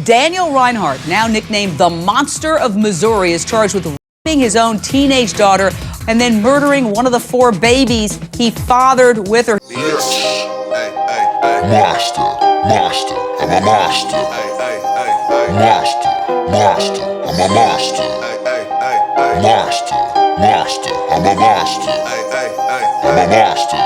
Danial Rinehart, now nicknamed the Monster of Missouri, is charged with raping his own teenage daughter and then murdering one of the 4 babies he fathered with her. Monster, monster, I'm a monster. Monster, monster, I'm a monster. Monster, monster, I'm a monster. I'm a monster.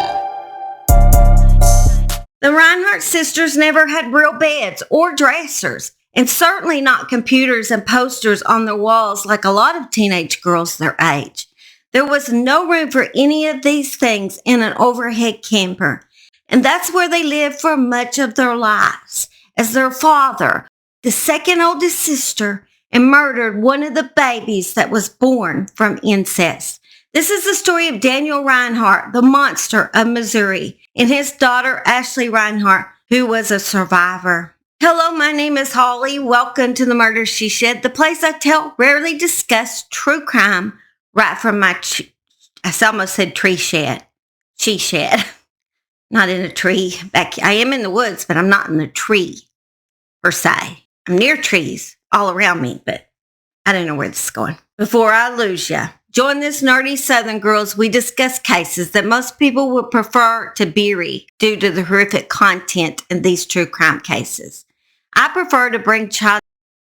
The Rinehart sisters never had real beds or dressers, and certainly not computers and posters on their walls like a lot of teenage girls their age. There was no room for any of these things in an overhead camper, and that's where they lived for much of their lives, as their father, the second oldest sister, and murdered one of the babies that was born from incest. This is the story of Danial Rinehart, the Monster of Missouri, and his daughter, Ashley Rinehart, who was a survivor. Hello, my name is Holly. Welcome to the Murder She Shed, the place I tell rarely discussed true crime right from my, I almost said tree shed. She shed. Not in a tree. I am in the woods, but I'm not in the tree, per se. I'm near trees all around me, but I don't know where this is going. Before I lose ya, join this nerdy Southern girls. We discuss cases that most people would prefer to bury due to the horrific content in these true crime cases. I prefer to bring child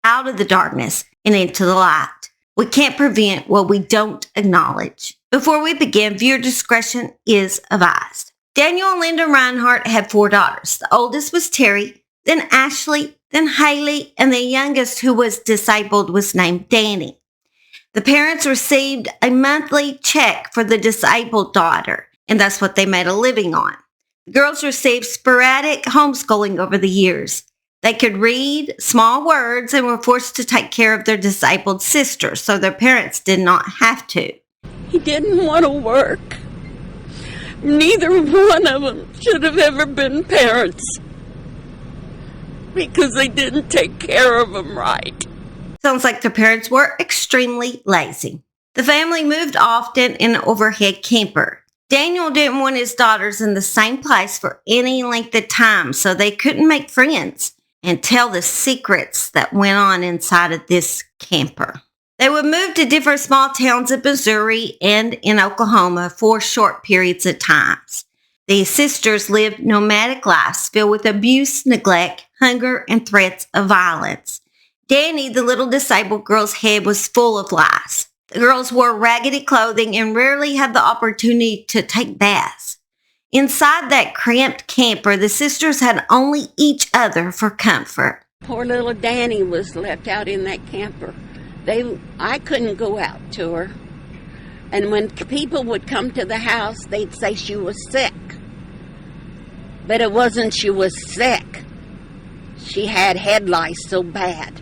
out of the darkness and into the light. We can't prevent what we don't acknowledge. Before we begin, viewer discretion is advised. Daniel and Linda Rinehart had 4 daughters. The oldest was Terry, then Ashley, then Haley, and the youngest, who was disabled, was named Danny. The parents received a monthly check for the disabled daughter, and that's what they made a living on. The girls received sporadic homeschooling over the years. They could read small words and were forced to take care of their disabled sister, so their parents did not have to. He didn't want to work. Neither one of them should have ever been parents because they didn't take care of them right. Sounds like their parents were extremely lazy. The family moved often in an overhead camper. Daniel didn't want his daughters in the same place for any length of time, so they couldn't make friends and tell the secrets that went on inside of this camper. They would move to different small towns in Missouri and in Oklahoma for short periods of times. The sisters lived nomadic lives filled with abuse, neglect, hunger, and threats of violence. Danny, the little disabled girl's head was full of lies. The girls wore raggedy clothing and rarely had the opportunity to take baths. Inside that cramped camper, the sisters had only each other for comfort. Poor little Danny was left out in that camper. I couldn't go out to her. And when people would come to the house, they'd say she was sick. But it wasn't she was sick. She had head lice so bad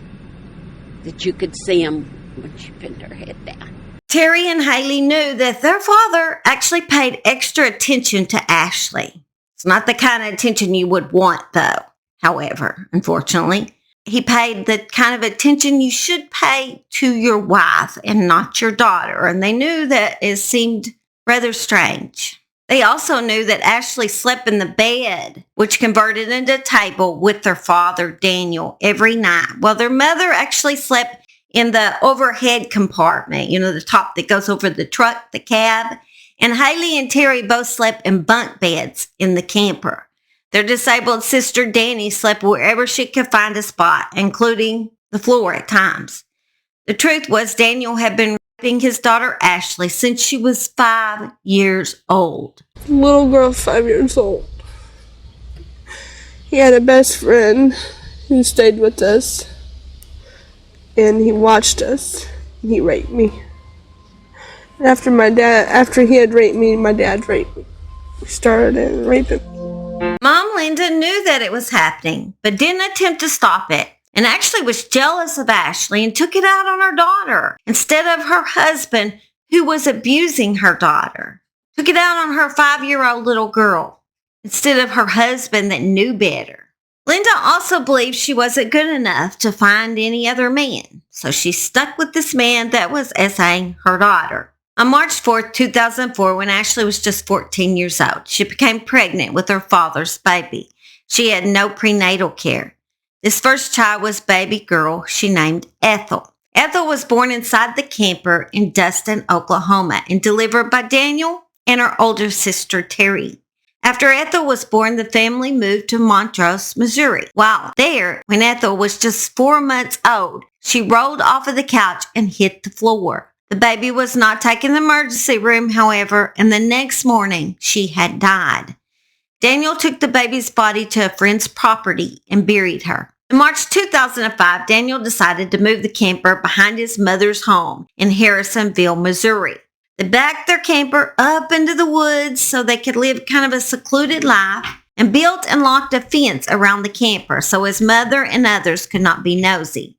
that you could see them when she pinned her head down. Terry and Haley knew that their father actually paid extra attention to Ashley. It's not the kind of attention you would want, though. However, unfortunately, he paid the kind of attention you should pay to your wife and not your daughter, and they knew that it seemed rather strange. They also knew that Ashley slept in the bed, which converted into a table, with their father, Daniel, every night, while their mother actually slept in the overhead compartment, the top that goes over the truck, the cab. And Haley and Terry both slept in bunk beds in the camper. Their disabled sister, Danny, slept wherever she could find a spot, including the floor at times. The truth was, Daniel had been raping his daughter, Ashley, since she was 5 years old. Little girl, 5 years old. He had a best friend who stayed with us, and he watched us, and he raped me. And after he had raped me, my dad raped me. We started raping me. Mom Linda knew that it was happening, but didn't attempt to stop it, and actually was jealous of Ashley and took it out on her daughter instead of her husband, who was abusing her daughter. Took it out on her 5-year-old little girl instead of her husband that knew better. Linda also believed she wasn't good enough to find any other man, so she stuck with this man that was SAing her daughter. On March 4th, 2004, when Ashley was just 14 years old, she became pregnant with her father's baby. She had no prenatal care. This first child was baby girl she named Ethel. Ethel was born inside the camper in Dustin, Oklahoma, and delivered by Daniel and her older sister, Terry. After Ethel was born, the family moved to Montrose, Missouri. While there, when Ethel was just 4 months old, she rolled off of the couch and hit the floor. The baby was not taken to the emergency room, however, and the next morning she had died. Daniel took the baby's body to a friend's property and buried her. In March 2005, Daniel decided to move the camper behind his mother's home in Harrisonville, Missouri. They backed their camper up into the woods so they could live kind of a secluded life and built and locked a fence around the camper so his mother and others could not be nosy.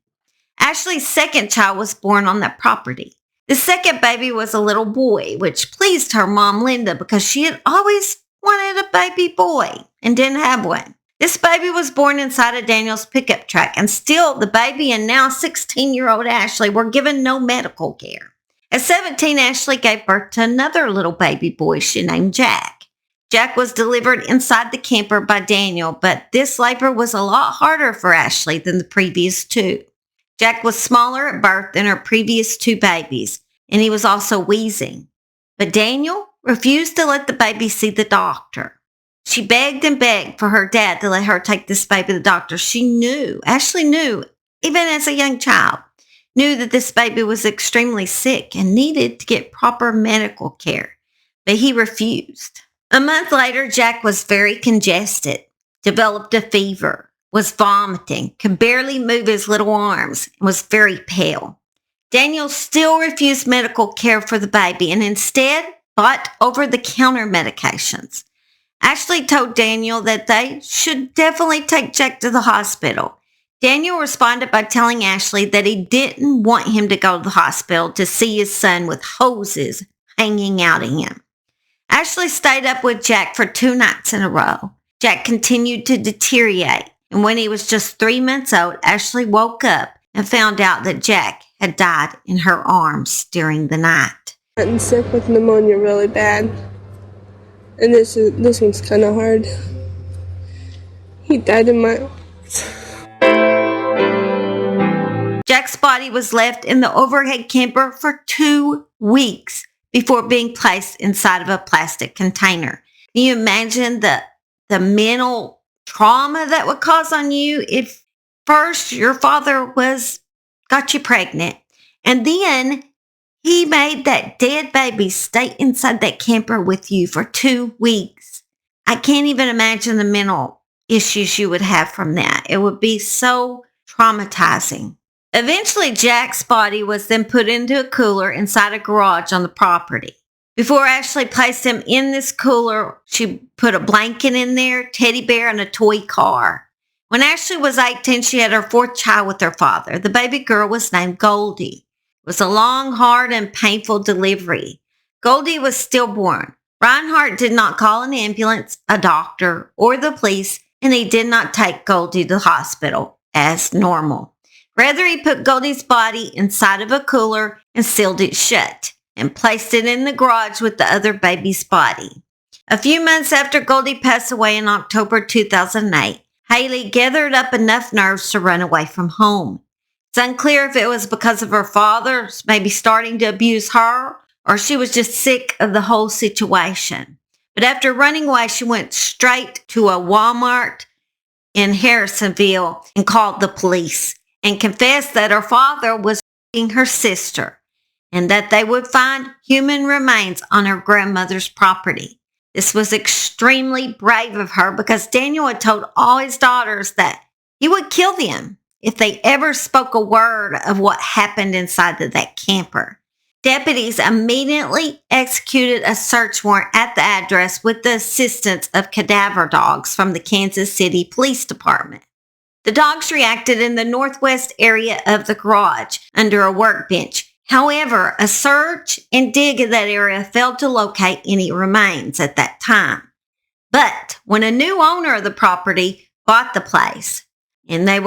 Ashley's second child was born on that property. The second baby was a little boy, which pleased her mom, Linda, because she had always wanted a baby boy and didn't have one. This baby was born inside of Daniel's pickup truck, and still the baby and now 16-year-old Ashley were given no medical care. At 17, Ashley gave birth to another little baby boy she named Jack. Jack was delivered inside the camper by Daniel, but this labor was a lot harder for Ashley than the previous two. Jack was smaller at birth than her previous two babies, and he was also wheezing. But Daniel refused to let the baby see the doctor. She begged and begged for her dad to let her take this baby to the doctor. Ashley knew, even as a young child, knew that this baby was extremely sick and needed to get proper medical care, but he refused. A month later, Jack was very congested, developed a fever, was vomiting, could barely move his little arms, and was very pale. Daniel still refused medical care for the baby and instead bought over-the-counter medications. Ashley told Daniel that they should definitely take Jack to the hospital. Daniel responded by telling Ashley that he didn't want him to go to the hospital to see his son with hoses hanging out of him. Ashley stayed up with Jack for 2 nights in a row. Jack continued to deteriorate, and when he was just 3 months old, Ashley woke up and found out that Jack had died in her arms during the night. Gotten sick with pneumonia really bad, and this one's kind of hard. He died in my arms. Jack's body was left in the overhead camper for 2 weeks before being placed inside of a plastic container. Can you imagine the mental trauma that would cause on you if first your father got you pregnant and then he made that dead baby stay inside that camper with you for 2 weeks? I can't even imagine the mental issues you would have from that. It would be so traumatizing. Eventually, Jack's body was then put into a cooler inside a garage on the property. Before Ashley placed him in this cooler, she put a blanket in there, teddy bear, and a toy car. When Ashley was 18, she had her 4th child with her father. The baby girl was named Goldie. It was a long, hard, and painful delivery. Goldie was stillborn. Rinehart did not call an ambulance, a doctor, or the police, and he did not take Goldie to the hospital as normal. Rather, he put Goldie's body inside of a cooler and sealed it shut and placed it in the garage with the other baby's body. A few months after Goldie passed away in October 2008, Haley gathered up enough nerves to run away from home. It's unclear if it was because of her father maybe starting to abuse her or she was just sick of the whole situation. But after running away, she went straight to a Walmart in Harrisonville and called the police and confessed that her father was raping her sister and that they would find human remains on her grandmother's property. This was extremely brave of her because Daniel had told all his daughters that he would kill them if they ever spoke a word of what happened inside of that camper. Deputies immediately executed a search warrant at the address with the assistance of cadaver dogs from the Kansas City Police Department. The dogs reacted in the northwest area of the garage under a workbench. However, a search and dig in that area failed to locate any remains at that time. But when a new owner of the property bought the place, and they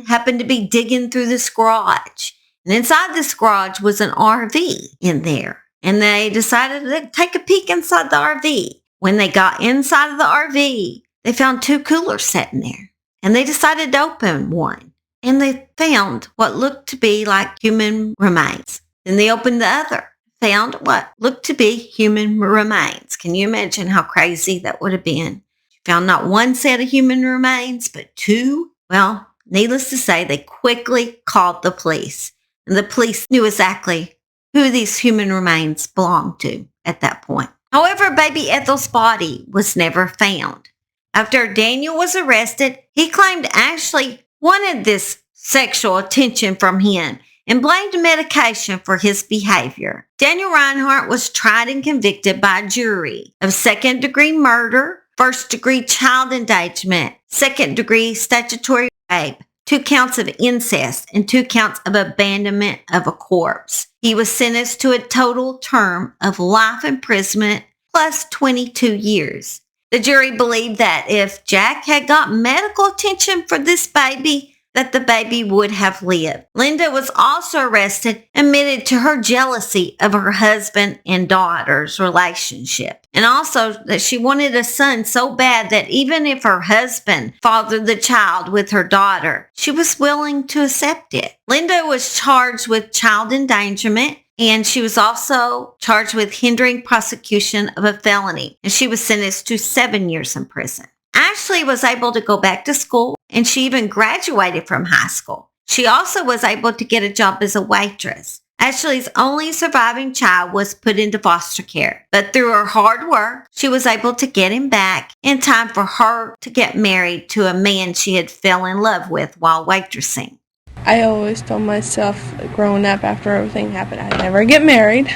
happened to be digging through this garage, and inside this garage was an RV in there, and they decided to take a peek inside the RV. When they got inside of the RV, they found 2 coolers sitting there. and they decided to open one. And they found what looked to be like human remains. Then they opened the other, found what looked to be human remains. Can you imagine how crazy that would have been? Found not one set of human remains, but two. Well, needless to say, they quickly called the police. And the police knew exactly who these human remains belonged to at that point. However, baby Ethel's body was never found. After Daniel was arrested, he claimed Ashley wanted this sexual attention from him and blamed medication for his behavior. Daniel Rinehart was tried and convicted by a jury of second-degree murder, first-degree child endangerment, second-degree statutory rape, 2 counts of incest, and 2 counts of abandonment of a corpse. He was sentenced to a total term of life imprisonment plus 22 years. The jury believed that if Jack had got medical attention for this baby, that the baby would have lived. Linda was also arrested, admitted to her jealousy of her husband and daughter's relationship. And also that she wanted a son so bad that even if her husband fathered the child with her daughter, she was willing to accept it. Linda was charged with child endangerment, and she was also charged with hindering prosecution of a felony, and she was sentenced to 7 years in prison. Ashley was able to go back to school, and she even graduated from high school. She also was able to get a job as a waitress. Ashley's only surviving child was put into foster care, but through her hard work, she was able to get him back in time for her to get married to a man she had fell in love with while waitressing. I always told myself growing up after everything happened, I'd never get married.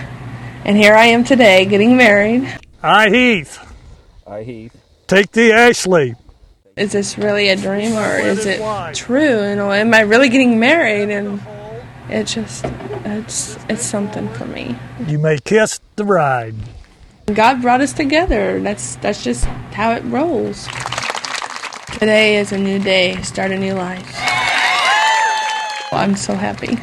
And here I am today getting married. I, Heath, I, Heath, take thee, Ashley. Is this really a dream or is it true? You know, am I really getting married? And it's something for me. You may kiss the bride. God brought us together. That's just how it rolls. Today is a new day, start a new life. I'm so happy.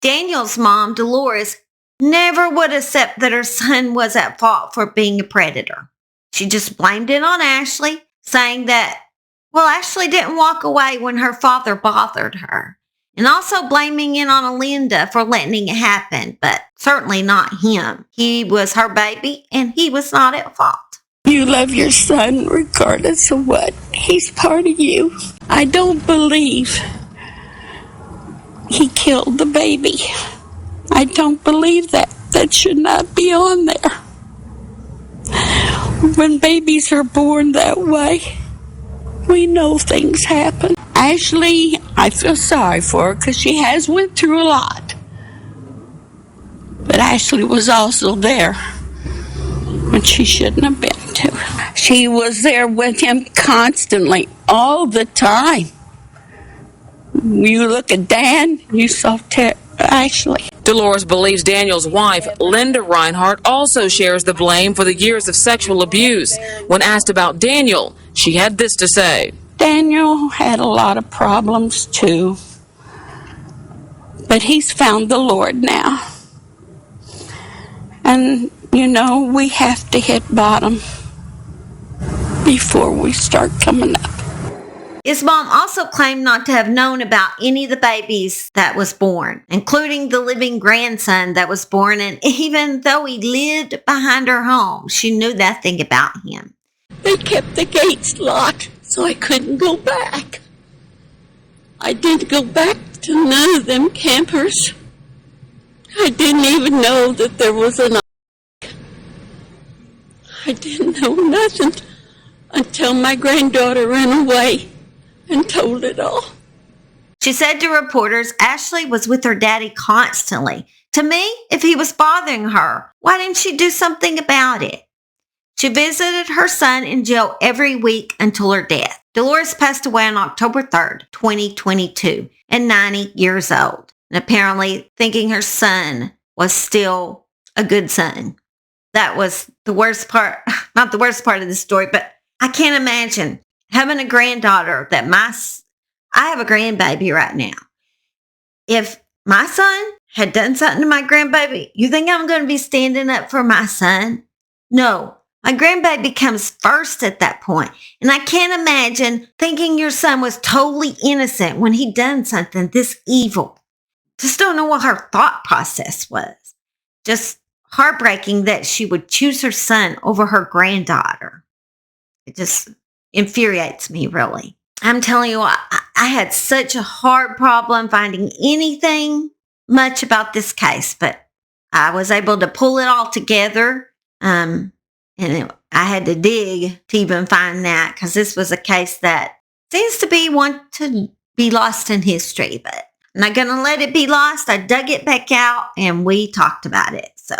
Daniel's mom, Dolores, never would accept that her son was at fault for being a predator. She just blamed it on Ashley, saying that, well, Ashley didn't walk away when her father bothered her. And also blaming it on Linda for letting it happen, but certainly not him. He was her baby, and he was not at fault. You love your son regardless of what. He's part of you. I don't believe he killed the baby. I don't believe that. That should not be on there. When babies are born that way, we know things happen. Ashley, I feel sorry for her because she has went through a lot. But Ashley was also there when she shouldn't have been to. She was there with him constantly, all the time. You look at Dan, you saw Ashley. Dolores believes Daniel's wife, Linda Rinehart, also shares the blame for the years of sexual abuse. When asked about Daniel, she had this to say. Daniel had a lot of problems too, but he's found the Lord now. And, you know, we have to hit bottom before we start coming up. His mom also claimed not to have known about any of the babies that was born, including the living grandson that was born. And even though he lived behind her home, she knew nothing about him. They kept the gates locked, so I couldn't go back. I didn't go back to none of them campers. I didn't even know that there was an I didn't know nothing until my granddaughter ran away and told it all. She said to reporters Ashley was with her daddy constantly. To me, if he was bothering her, why didn't she do something about it? She visited her son in jail every week until her death. Dolores passed away on October 3rd, 2022, at 90 years old, and apparently thinking her son was still a good son. That was the worst part, not the worst part of the story, but I can't imagine having a granddaughter that I have a grandbaby right now. If my son had done something to my grandbaby, you think I'm going to be standing up for my son? No, My grandbaby comes first at that point, and I can't imagine thinking your son was totally innocent when he done something this evil. Just don't know what her thought process was. Just heartbreaking that she would choose her son over her granddaughter. It just infuriates me, really. I'm telling you, I had such a hard problem finding anything much about this case, but I was able to pull it all together. I had to dig to even find that, because this was a case that seems to be one to be lost in history, but I'm not going to let it be lost. I dug it back out and we talked about it. So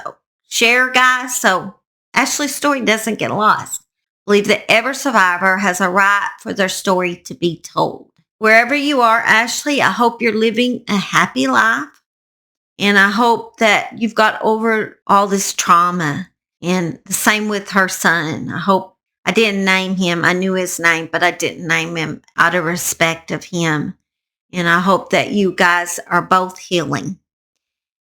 share, guys, so Ashley's story doesn't get lost. Believe that every survivor has a right for their story to be told. Wherever you are, Ashley, I hope you're living a happy life. And I hope that you've got over all this trauma. And the same with her son. I hope I didn't name him. I knew his name, but I didn't name him out of respect of him. And I hope that you guys are both healing.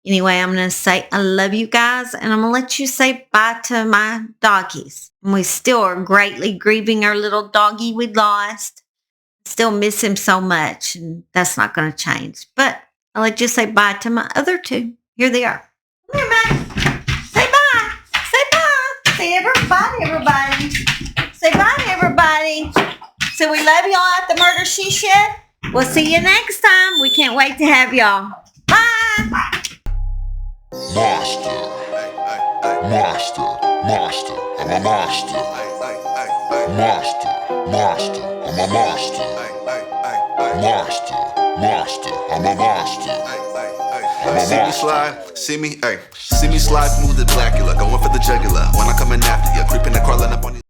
Anyway, I'm going to say I love you guys, and I'm going to let you say bye to my doggies. And we still are greatly grieving our little doggie we lost. Still miss him so much, and that's not going to change. But I'll let you say bye to my other two. Here they are. Come here, bye. Say bye. Say bye. Say bye to everybody. Say bye to everybody. So we love y'all at the Murder She Shed. We'll see you next time. We can't wait to have y'all. Bye. Monster, monster, monster, I'm a monster. Monster, monster, I'm a monster. Monster, monster, I'm a monster. See me slide, see me slide, smooth and blackula, going for the jugular. When I'm coming after you, creeping and crawling up on you.